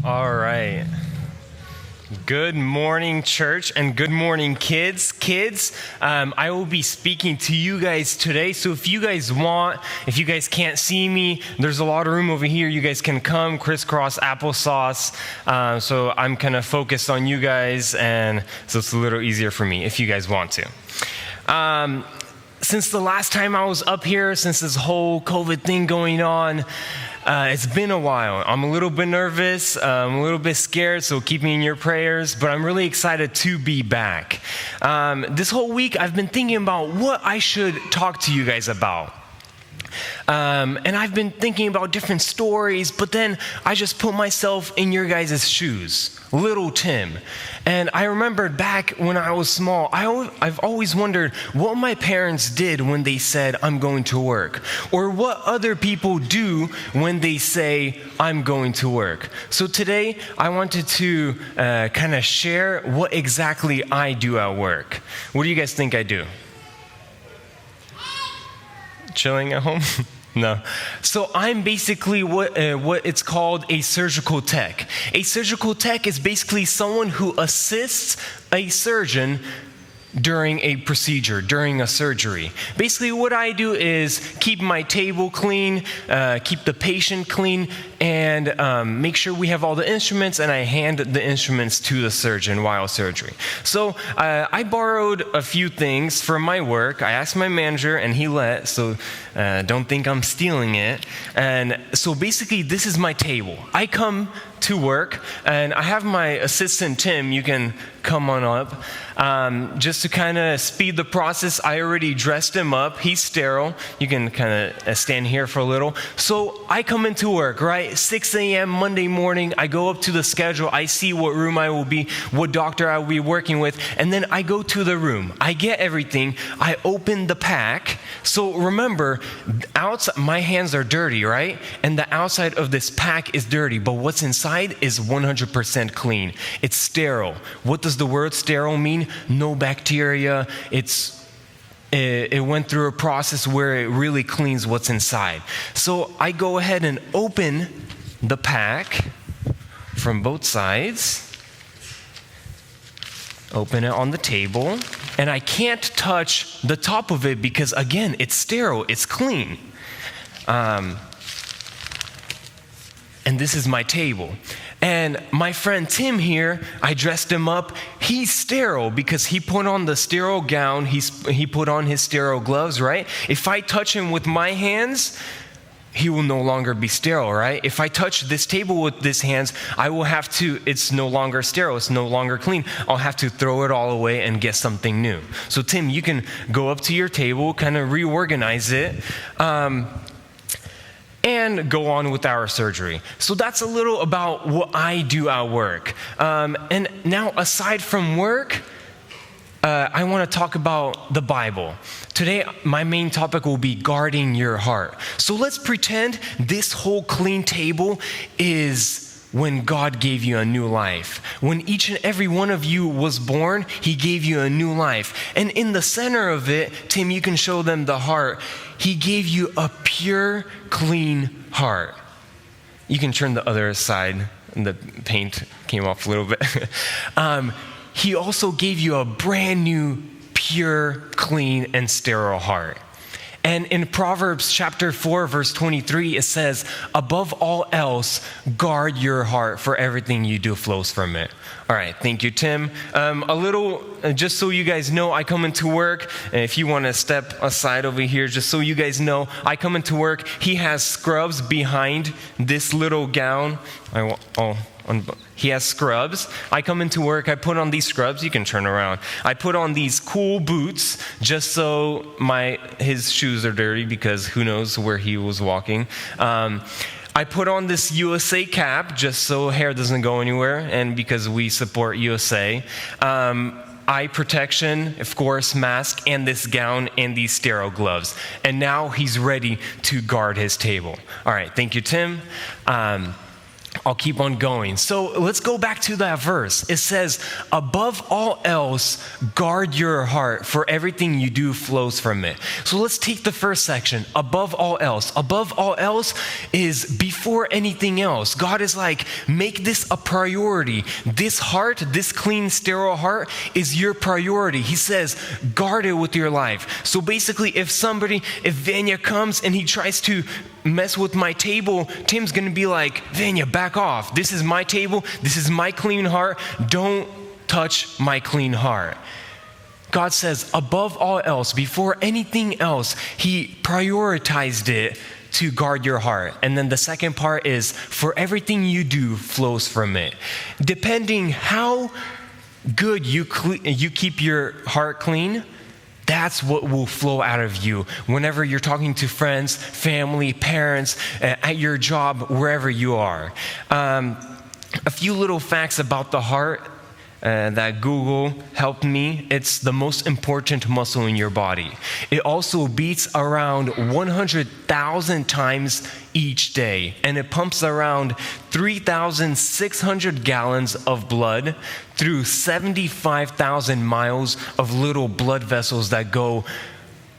All right. Good morning, church, and good morning, kids. I will be speaking to you guys today. So if you guys can't see me, there's a lot of room over here. You guys can come, crisscross applesauce. So I'm kind of focused on you guys, and so it's a little easier for me if you guys want to. Since the last time I was up here, since this whole COVID thing going on, it's been a while. I'm a little bit nervous, I'm a little bit scared, so keep me in your prayers, but I'm really excited to be back. This whole week, I've been thinking about what I should talk to you guys about. And I've been thinking about different stories, but then I just put myself in your guys' shoes, little Tim. And I remembered back when I was small, I've always wondered what my parents did when they said, I'm going to work, or what other people do when they say, I'm going to work. So today, I wanted to kind of share what exactly I do at work. What do you guys think I do? Chilling at home? No. So I'm basically what it's called a surgical tech. A surgical tech is basically someone who assists a surgeon during a procedure, during a surgery. Basically what I do is keep my table clean, keep the patient clean, and make sure we have all the instruments, and I hand the instruments to the surgeon while surgery. So I borrowed a few things from my work. I asked my manager, and he let, so don't think I'm stealing it. And so basically this is my table. I come to work, and I have my assistant Tim, you can come on up. Just to kind of speed the process, I already dressed him up. He's sterile. You can kind of stand here for a little. So I come into work, right? 6 a.m. Monday morning, I go up to the schedule. I see what room I will be, what doctor I will be working with, and then I go to the room. I get everything. I open the pack. So remember, outside, my hands are dirty, right? And the outside of this pack is dirty, but what's inside is 100% clean. It's sterile. What does the word sterile mean? No bacteria. It went through a process where it really cleans what's inside. So I go ahead and open the pack from both sides. Open it on the table. And I can't touch the top of it because, again, it's sterile. It's clean. And this is my table. And my friend Tim here, I dressed him up. He's sterile because he put on the sterile gown. He put on his sterile gloves, right? If I touch him with my hands, he will no longer be sterile, right? If I touch this table with these hands, it's no longer sterile. It's no longer clean. I'll have to throw it all away and get something new. So Tim, you can go up to your table, kind of reorganize it, and go on with our surgery. So that's a little about what I do at work. And now, aside from work, I want to talk about the Bible. Today, my main topic will be guarding your heart. So let's pretend this whole clean table is when God gave you a new life. When each and every one of you was born, He gave you a new life. And in the center of it, Tim, you can show them the heart. He gave you a pure, clean heart. You can turn the other side, and the paint came off a little bit. He also gave you a brand new, pure, clean, and sterile heart. And in Proverbs chapter 4, verse 23, it says, above all else, guard your heart, for everything you do flows from it. All right, thank you, Tim. Just so you guys know, I come into work. If you want to step aside over here, just so you guys know, I come into work. He has scrubs behind this little gown. He has scrubs. I come into work, I put on these scrubs. You can turn around. I put on these cool boots just so his shoes are dirty because who knows where he was walking. I put on this USA cap just so hair doesn't go anywhere, and because we support USA. Eye protection, of course, mask, and this gown and these sterile gloves. And now he's ready to guard his table. All right, thank you, Tim. I'll keep on going. So let's go back to that verse. It says, above all else, guard your heart, for everything you do flows from it. So let's take the first section, above all else. Above all else is before anything else. God is like, make this a priority. This heart, this clean, sterile heart is your priority. He says, guard it with your life. So basically, if Vanya comes and he tries to mess with my table, Tim's going to be like, Vanya, back off. This is my table. This is my clean heart. Don't touch my clean heart. God says, above all else, before anything else, he prioritized it to guard your heart. And then the second part is, for everything you do flows from it. Depending how good you keep your heart clean, that's what will flow out of you whenever you're talking to friends, family, parents, at your job, wherever you are. A few little facts about the heart that Google helped me. It's the most important muscle in your body. It also beats around 100,000 times each day, and it pumps around 3,600 gallons of blood through 75,000 miles of little blood vessels that go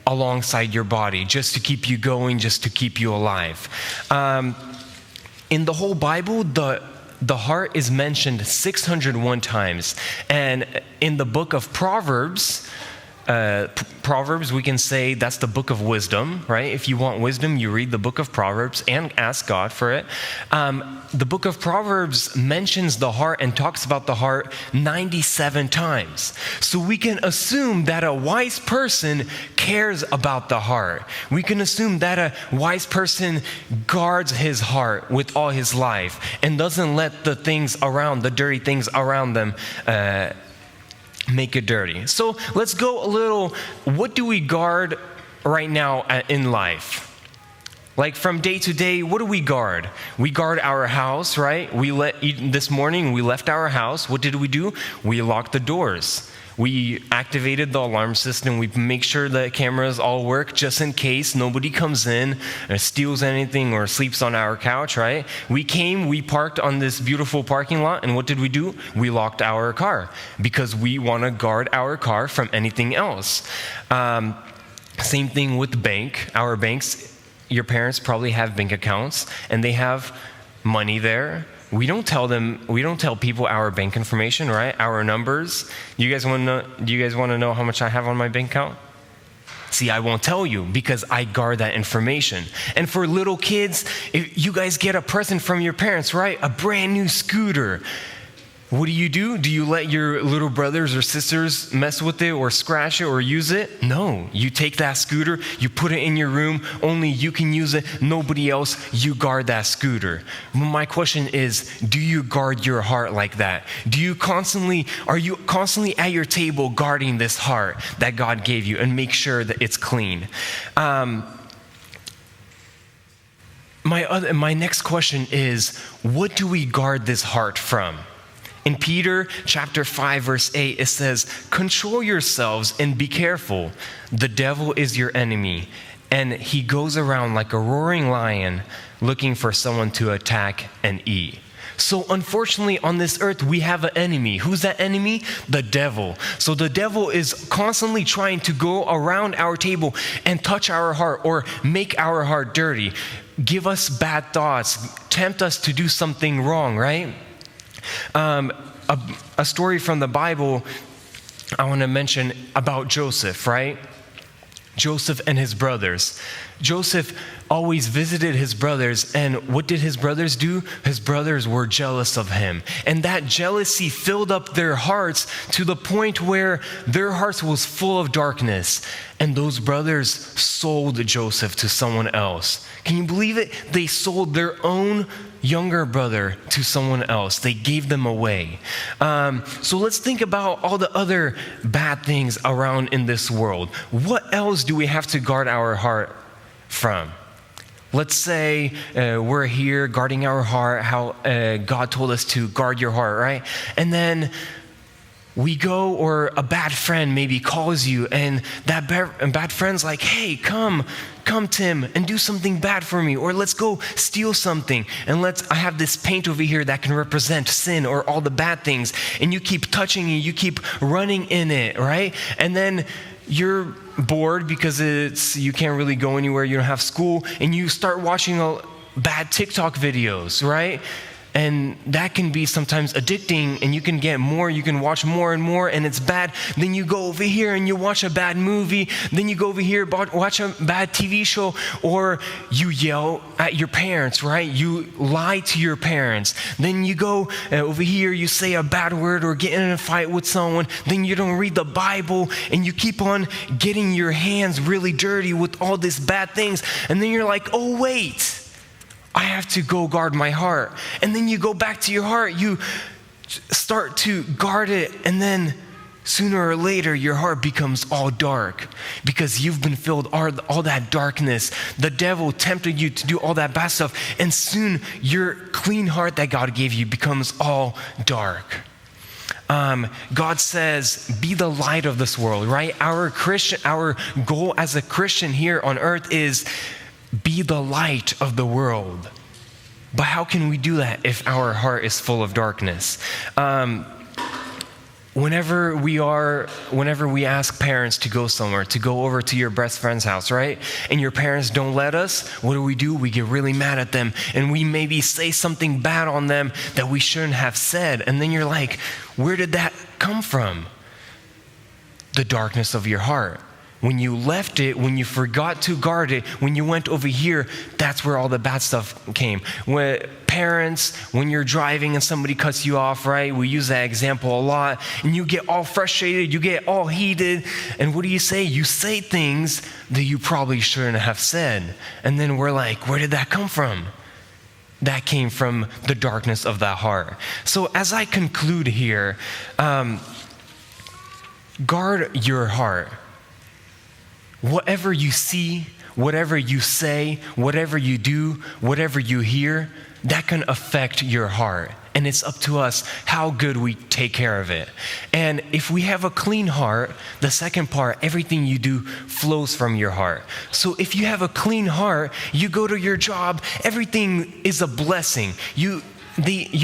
alongside your body just to keep you going, just to keep you alive. In the whole Bible, the heart is mentioned 601 times. And in the book of Proverbs, we can say that's the book of wisdom, right? If you want wisdom, you read the book of Proverbs and ask God for it. The book of Proverbs mentions the heart and talks about the heart 97 times. So we can assume that a wise person cares about the heart. We can assume that a wise person guards his heart with all his life and doesn't let the dirty things around them, make it dirty. So let's go a little, what do we guard right now in life? Like from day to day, what do we guard? We guard our house, right? This morning we left our house. What did we do? We locked the doors. We activated the alarm system. We make sure the cameras all work just in case nobody comes in and steals anything or sleeps on our couch, right? We parked on this beautiful parking lot, and what did we do? We locked our car because we want to guard our car from anything else. Same thing with the bank. Our banks, your parents probably have bank accounts and they have money there. We don't tell people our bank information, right? Our numbers. Do you guys want to know how much I have on my bank account? See, I won't tell you because I guard that information. And for little kids, if you guys get a present from your parents, right? A brand new scooter. What do? Do you let your little brothers or sisters mess with it or scratch it or use it? No. You take that scooter, you put it in your room, only you can use it, nobody else, you guard that scooter. My question is, do you guard your heart like that? Are you constantly at your table guarding this heart that God gave you and make sure that it's clean? My next question is, what do we guard this heart from? In Peter chapter 5, verse 8, it says, control yourselves and be careful. The devil is your enemy, and he goes around like a roaring lion looking for someone to attack and eat. So unfortunately on this earth, we have an enemy. Who's that enemy? The devil. So the devil is constantly trying to go around our table and touch our heart or make our heart dirty, give us bad thoughts, tempt us to do something wrong, right? A story from the Bible I want to mention about Joseph, right? Joseph and his brothers. Joseph always visited his brothers, and what did his brothers do? His brothers were jealous of him. And that jealousy filled up their hearts to the point where their hearts was full of darkness. And those brothers sold Joseph to someone else. Can you believe it? They sold their own younger brother to someone else. They gave them away. So let's think about all the other bad things around in this world. What else do we have to guard our heart from? Let's say we're here guarding our heart, how God told us to guard your heart, right? And then we go, or a bad friend maybe calls you, and that bad friend's like, hey, come, Tim, and do something bad for me, or let's go steal something, and I have this paint over here that can represent sin or all the bad things, and you keep touching it, you keep running in it, right? And then you're bored because you can't really go anywhere, you don't have school, and you start watching bad TikTok videos, right? And that can be sometimes addicting, and you can watch more and more, and it's bad. Then you go over here and you watch a bad movie. Then you go over here, watch a bad TV show, or you yell at your parents, right? You lie to your parents. Then you go over here, you say a bad word or get in a fight with someone. Then you don't read the Bible, and you keep on getting your hands really dirty with all these bad things. And then you're like, oh, wait. I have to go guard my heart. And then you go back to your heart, you start to guard it, and then sooner or later your heart becomes all dark because you've been filled all that darkness. The devil tempted you to do all that bad stuff, and soon your clean heart that God gave you becomes all dark. God says, be the light of this world, right? Our goal as a Christian here on earth is be the light of the world. But how can we do that if our heart is full of darkness? Whenever we ask parents to go somewhere, to go over to your best friend's house, right? And your parents don't let us, what do? We get really mad at them, and we maybe say something bad on them that we shouldn't have said. And then you're like, where did that come from? The darkness of your heart. When you left it, when you forgot to guard it, when you went over here, that's where all the bad stuff came. When parents, when you're driving and somebody cuts you off, right? We use that example a lot. And you get all frustrated, you get all heated. And what do? You say things that you probably shouldn't have said. And then we're like, where did that come from? That came from the darkness of that heart. So as I conclude here, guard your heart. Whatever you see, whatever you say, whatever you do, whatever you hear, that can affect your heart. And it's up to us how good we take care of it. And if we have a clean heart, the second part, everything you do flows from your heart. So if you have a clean heart, you go to your job, everything is a blessing. You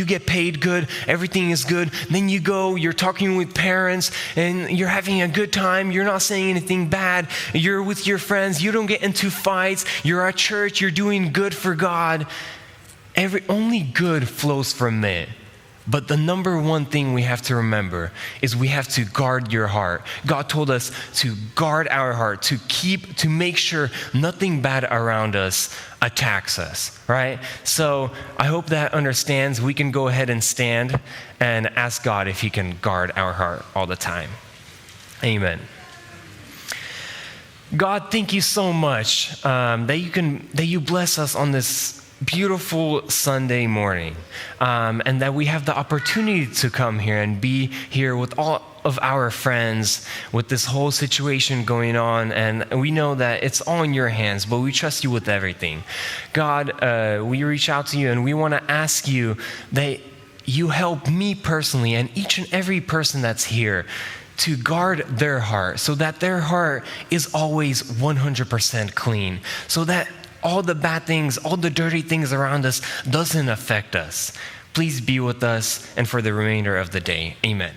get paid good, everything is good. Then you go, you're talking with parents, and you're having a good time. You're not saying anything bad. You're with your friends. You don't get into fights. You're at church. You're doing good for God. Only good flows from it. But the number one thing we have to remember is we have to guard your heart. God told us to guard our heart, to make sure nothing bad around us attacks us, right? So I hope that understands. We can go ahead and stand and ask God if he can guard our heart all the time. Amen. God, thank you so much that you bless us on this beautiful Sunday morning, and that we have the opportunity to come here and be here with all of our friends with this whole situation going on. And we know that it's all in your hands, but we trust you with everything. God, we reach out to you and we want to ask you that you help me personally and each and every person that's here to guard their heart so that their heart is always 100% clean, so that all the bad things, all the dirty things around us doesn't affect us. Please be with us and for the remainder of the day. Amen.